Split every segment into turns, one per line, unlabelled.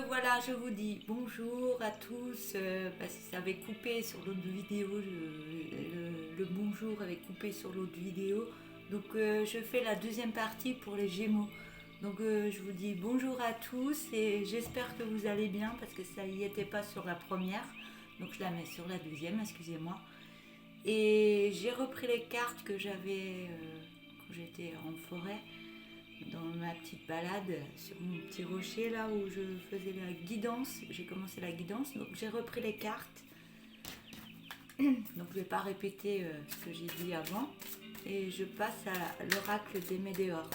Voilà, je vous dis bonjour à tous, parce que ça avait coupé sur l'autre vidéo, le bonjour avait coupé sur l'autre vidéo. Donc je fais la deuxième partie pour les Gémeaux. Donc je vous dis bonjour à tous et j'espère que vous allez bien parce que ça y était pas sur la première. Donc je la mets sur la deuxième, excusez-moi. Et j'ai repris les cartes que j'avais quand j'étais en forêt, dans ma petite balade sur mon petit rocher là où je faisais la guidance. J'ai commencé la guidance, donc j'ai repris les cartes. Donc je vais pas répéter ce que j'ai dit avant. Et je passe à l'oracle des Médéors.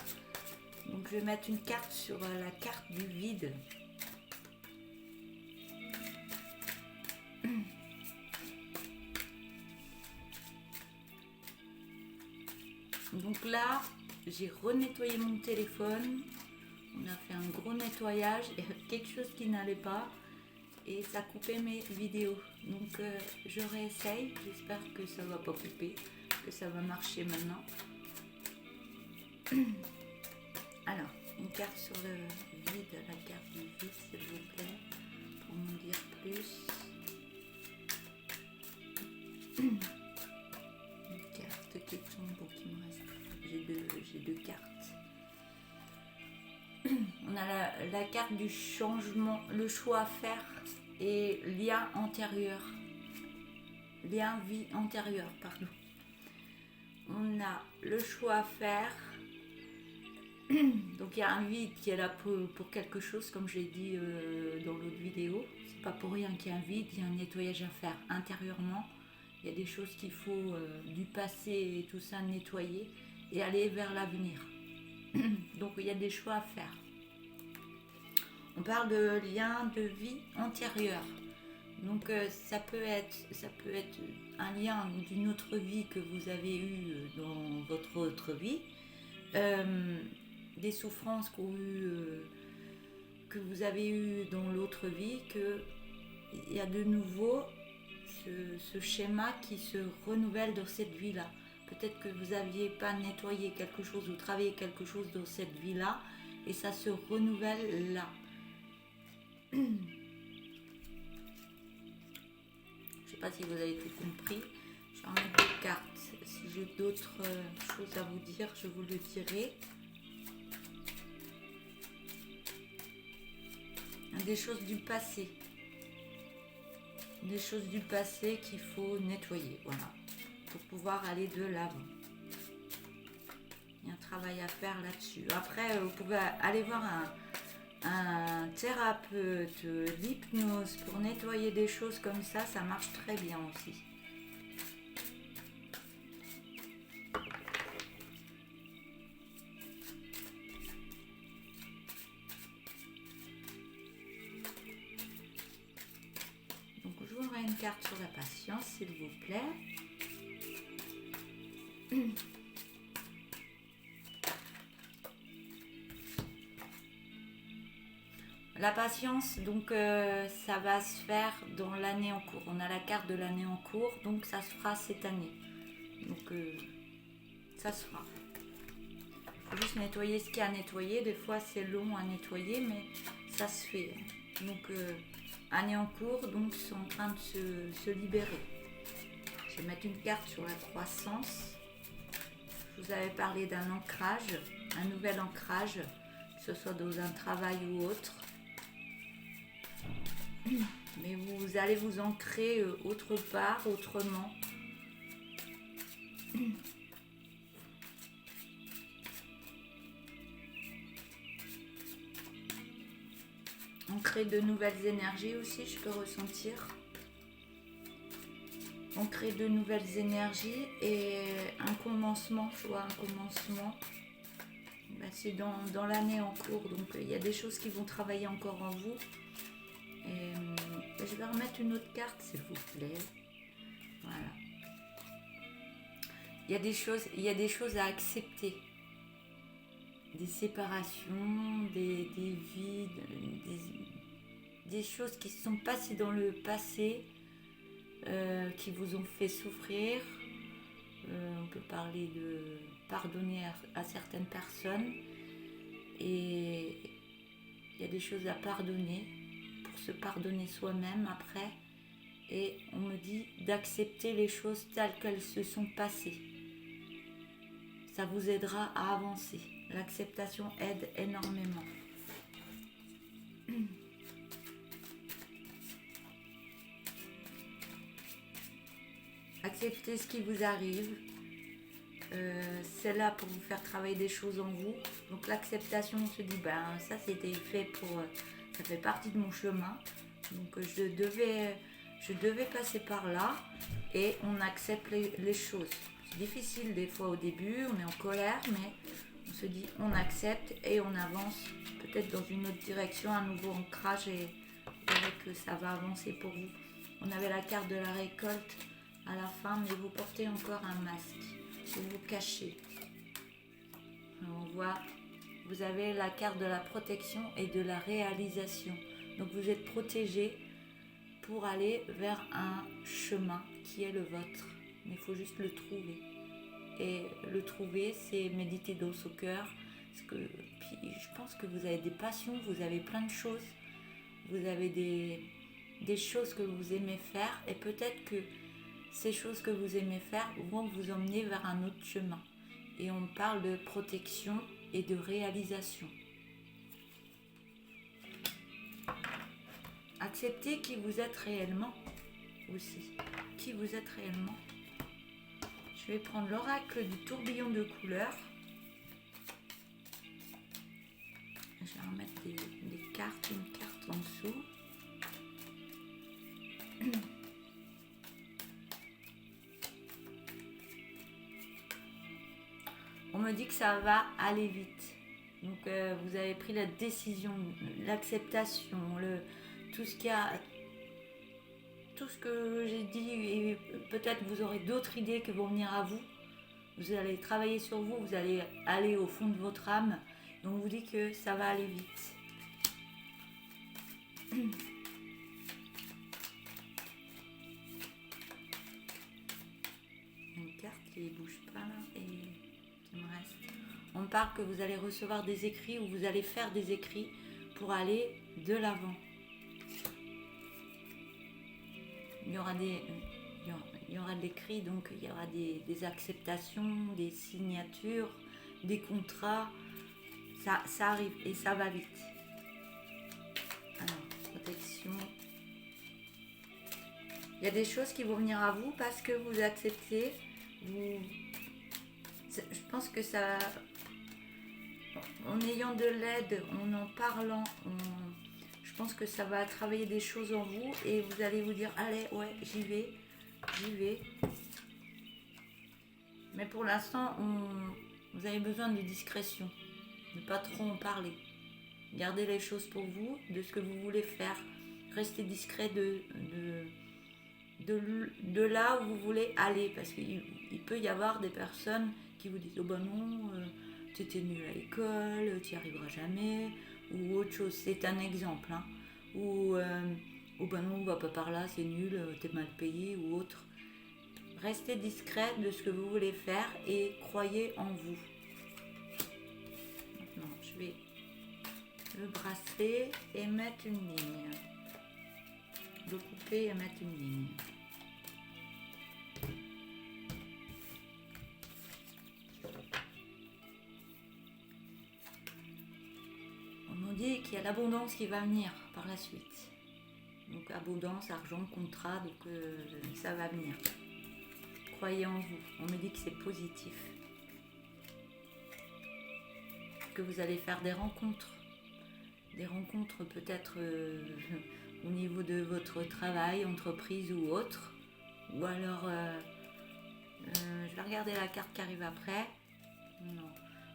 Donc je vais mettre une carte sur la carte du vide. Donc là, j'ai renettoyé mon téléphone. On a fait un gros nettoyage. Il y avait quelque chose qui n'allait pas. Et ça coupait mes vidéos. Donc je réessaye. J'espère que ça ne va pas couper. Que ça va marcher maintenant. Alors, une carte sur le vide. La carte du vide, s'il vous plaît. Pour m'en dire plus. Une carte qui tombe pour qu'il me reste. J'ai deux cartes. On a la carte du changement, le choix à faire et lien antérieur. Lien vie antérieure, pardon. On a le choix à faire. Donc il y a un vide qui est là pour quelque chose, comme j'ai dit dans l'autre vidéo. C'est pas pour rien qu'il y a un vide, il y a un nettoyage à faire intérieurement. Il y a des choses qu'il faut du passé et tout ça nettoyer et aller vers l'avenir. Donc il y a des choix à faire. On parle de lien de vie antérieure. Donc ça peut être un lien d'une autre vie que vous avez eu dans votre autre vie, des souffrances que vous avez eues dans l'autre vie, qu'il y a de nouveau ce schéma qui se renouvelle dans cette vie-là. Peut-être que vous n'aviez pas nettoyé quelque chose ou travaillé quelque chose dans cette vie-là et ça se renouvelle là. Je ne sais pas si vous avez tout compris. Je vais en mettre deux cartes. Si j'ai d'autres choses à vous dire, je vous le dirai. Des choses du passé. Des choses du passé qu'il faut nettoyer. Voilà. Pour pouvoir aller de l'avant. Il y a un travail à faire là-dessus. Après, vous pouvez aller voir un thérapeute d'hypnose pour nettoyer des choses comme ça marche très bien aussi. Donc je vous aurai une carte sur la patience, s'il vous plaît. La patience, donc ça va se faire dans l'année en cours. On a la carte de l'année en cours, donc ça se fera cette année. Donc ça se fera. Il faut juste nettoyer ce qu'il y a à nettoyer. Des fois c'est long à nettoyer, mais ça se fait. Donc année en cours, donc c'est en train de se libérer. Je vais mettre une carte sur la croissance. Je vous avais parlé d'un ancrage, un nouvel ancrage, que ce soit dans un travail ou autre. Mais vous allez vous ancrer autre part, autrement. Ancrer de nouvelles énergies aussi, je peux ressentir. Ancrer de nouvelles énergies et un commencement, je vois un commencement. Ben, c'est dans l'année en cours, donc il y a des choses qui vont travailler encore en vous. Et je vais remettre une autre carte, s'il vous plaît. Voilà. Il y a des choses à accepter. Des séparations, des vides, des choses qui se sont passées dans le passé, qui vous ont fait souffrir. On peut parler de pardonner à certaines personnes. Et il y a des choses à pardonner. se pardonner soi-même après. Et on me dit d'accepter les choses telles qu'elles se sont passées. Ça vous aidera à avancer. L'acceptation aide énormément. Acceptez ce qui vous arrive. C'est là pour vous faire travailler des choses en vous. Donc l'acceptation, on se dit, ben ça c'était fait pour... ça fait partie de mon chemin. Donc je devais passer par là et on accepte les choses. C'est difficile des fois au début, on est en colère, mais on se dit on accepte et on avance peut-être dans une autre direction, un nouveau ancrage et vous verrez que ça va avancer pour vous. On avait la carte de la récolte à la fin, mais vous portez encore un masque, vous vous cachez. On voit, vous avez la carte de la protection et de la réalisation. Donc vous êtes protégé pour aller vers un chemin qui est le vôtre. Mais il faut juste le trouver. Et le trouver, c'est méditer dans son cœur. Puis je pense que vous avez des passions, vous avez plein de choses. Vous avez des choses que vous aimez faire. Et peut-être que ces choses que vous aimez faire vont vous emmener vers un autre chemin. Et on parle de protection et de réalisation. Acceptez qui vous êtes réellement aussi. Qui vous êtes réellement. Je vais prendre l'oracle du tourbillon de couleurs. Je vais remettre des cartes, une carte en dessous. On me dit que ça va aller vite. Donc vous avez pris la décision, l'acceptation, tout ce que j'ai dit, et peut-être vous aurez d'autres idées qui vont venir à vous. Vous allez travailler sur vous, vous allez aller au fond de votre âme. Donc on vous dit que ça va aller vite. Une carte qui ne bouge pas là et qui me reste. On parle que vous allez recevoir des écrits ou vous allez faire des écrits pour aller de l'avant. Il y aura de l'écrit, donc il y aura des acceptations, des signatures, des contrats. Ça arrive et ça va vite. Alors, protection. Il y a des choses qui vont venir à vous parce que vous acceptez. Je pense que ça... En ayant de l'aide, en parlant, je pense que ça va travailler des choses en vous et vous allez vous dire, allez, ouais, j'y vais. Mais pour l'instant, vous avez besoin de discrétion, ne pas trop en parler. Gardez les choses pour vous, de ce que vous voulez faire. Restez discret de là où vous voulez aller, parce qu'il peut y avoir des personnes qui vous disent, oh ben non, tu étais nul à l'école, tu n'y arriveras jamais, ou autre chose. C'est un exemple, hein. Ou ben non, va pas par là, c'est nul, t'es mal payé, ou autre. Restez discret de ce que vous voulez faire et croyez en vous. Maintenant, je vais le brasser et mettre une ligne. Le couper et mettre une ligne. On nous dit qu'il y a l'abondance qui va venir par la suite. Donc abondance, argent, contrat, donc ça va venir. Croyez en vous. On me dit que c'est positif. Que vous allez faire des rencontres. Des rencontres peut-être au niveau de votre travail, entreprise ou autre. Ou alors, je vais regarder la carte qui arrive après. Non.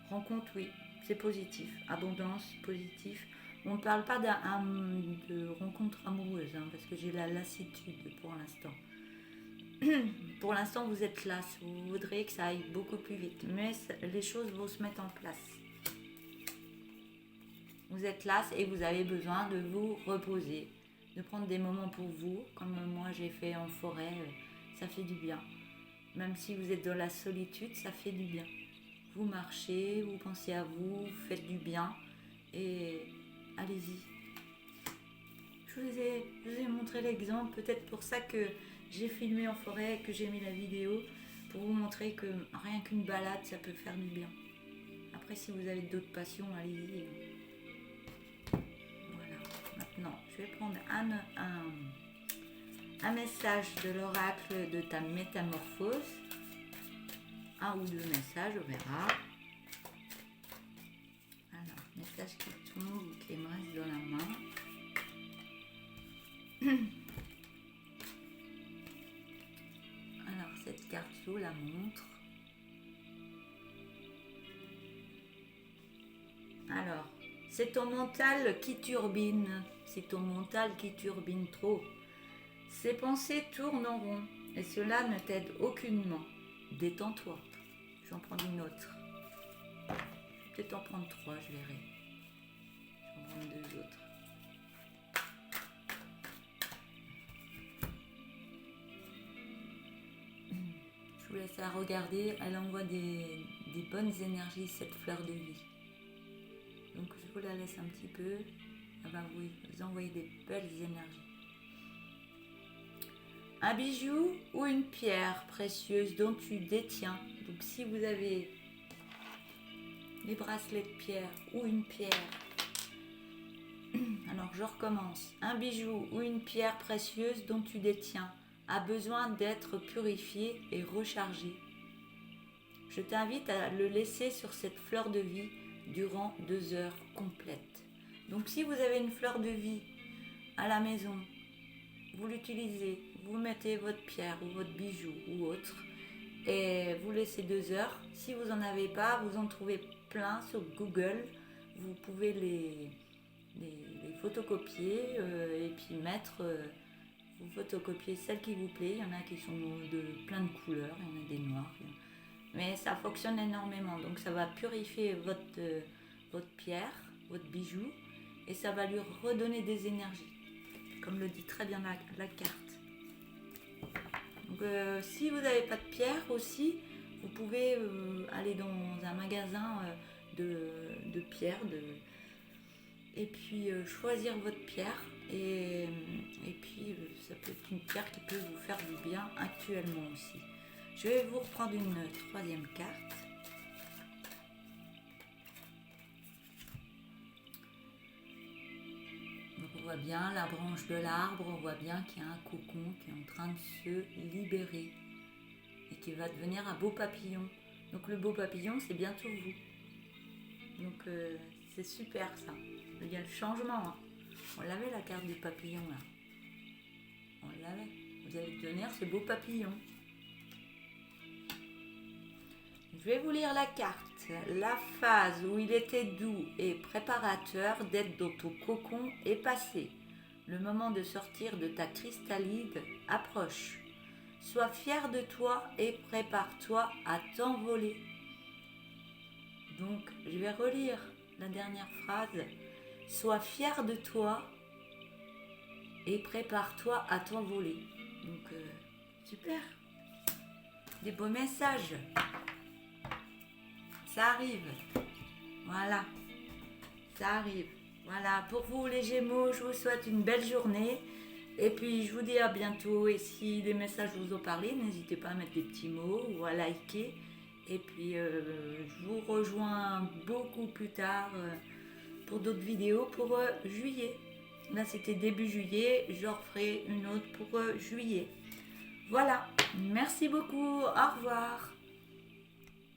Rencontre, oui, c'est positif. Abondance, positif. On ne parle pas de rencontre amoureuse, hein, parce que j'ai la lassitude pour l'instant. Pour l'instant, vous êtes lasse. Vous voudriez que ça aille beaucoup plus vite. Mais les choses vont se mettre en place. Vous êtes lasse et vous avez besoin de vous reposer. De prendre des moments pour vous. Comme moi, j'ai fait en forêt. Ça fait du bien. Même si vous êtes dans la solitude, ça fait du bien. Vous marchez, vous pensez à vous, vous faites du bien. Et allez-y. Je vous je vous ai montré l'exemple, peut-être pour ça que j'ai filmé en forêt, que j'ai mis la vidéo, pour vous montrer que rien qu'une balade, ça peut faire du bien. Après, si vous avez d'autres passions, allez-y. Voilà. Maintenant, je vais prendre un message de l'oracle de ta métamorphose. Un ou deux messages, on verra. Alors, message qui tombe ou qui me reste dans la main. Alors, cette carte, je vous la montre. Alors, c'est ton mental qui turbine. C'est ton mental qui turbine trop. Ces pensées tournent en rond et cela ne t'aide aucunement. Détends-toi. J'en prends une autre. Je vais peut-être en prendre 3, je verrai. Je vais en prendre 2 autres. Je vous laisse la regarder. Elle envoie des bonnes énergies, cette fleur de vie. Donc je vous la laisse un petit peu. Elle va vous envoyer des belles énergies. Un bijou ou une pierre précieuse dont tu détiens. Donc si vous avez des bracelets de pierre ou une pierre. Alors je recommence. Un bijou ou une pierre précieuse dont tu détiens a besoin d'être purifié et rechargé. Je t'invite à le laisser sur cette fleur de vie durant 2 heures complètes. Donc si vous avez une fleur de vie à la maison, vous l'utilisez, vous mettez votre pierre ou votre bijou ou autre et vous laissez 2 heures. Si vous n'en avez pas, vous en trouvez plein sur Google. Vous pouvez les photocopier et puis mettre, vous photocopiez celles qui vous plaît. Il y en a qui sont de plein de couleurs, il y en a des noirs. Mais ça fonctionne énormément, donc ça va purifier votre pierre, votre bijou, et ça va lui redonner des énergies, comme le dit très bien la carte. Donc si vous n'avez pas de pierre aussi, vous pouvez aller dans un magasin de pierres, et puis choisir votre pierre, et puis ça peut être une pierre qui peut vous faire du bien actuellement aussi. Je vais vous reprendre une 3e carte. Donc on voit bien la branche de l'arbre, on voit bien qu'il y a un cocon qui est en train de se libérer et qui va devenir un beau papillon. Donc le beau papillon, c'est bientôt vous. Donc c'est super ça. Il y a le changement. Hein. On l'avait la carte du papillon là. On l'avait. Vous allez devenir ce beau papillon. Je vais vous lire la carte. La phase où il était doux et préparateur d'être dans ton cocon est passée. Le moment de sortir de ta chrystalide approche. Sois fier de toi et prépare-toi à t'envoler. Donc, je vais relire la dernière phrase. Sois fier de toi et prépare-toi à t'envoler. Donc, super. Des beaux messages. Ça arrive. Voilà. Ça arrive. Voilà. Pour vous les Gémeaux, je vous souhaite une belle journée. Et puis je vous dis à bientôt. Et si les messages vous ont parlé, n'hésitez pas à mettre des petits mots ou à liker. Et puis je vous rejoins beaucoup plus tard pour d'autres vidéos pour juillet. Là c'était début juillet. Je referai une autre pour juillet. Voilà. Merci beaucoup. Au revoir.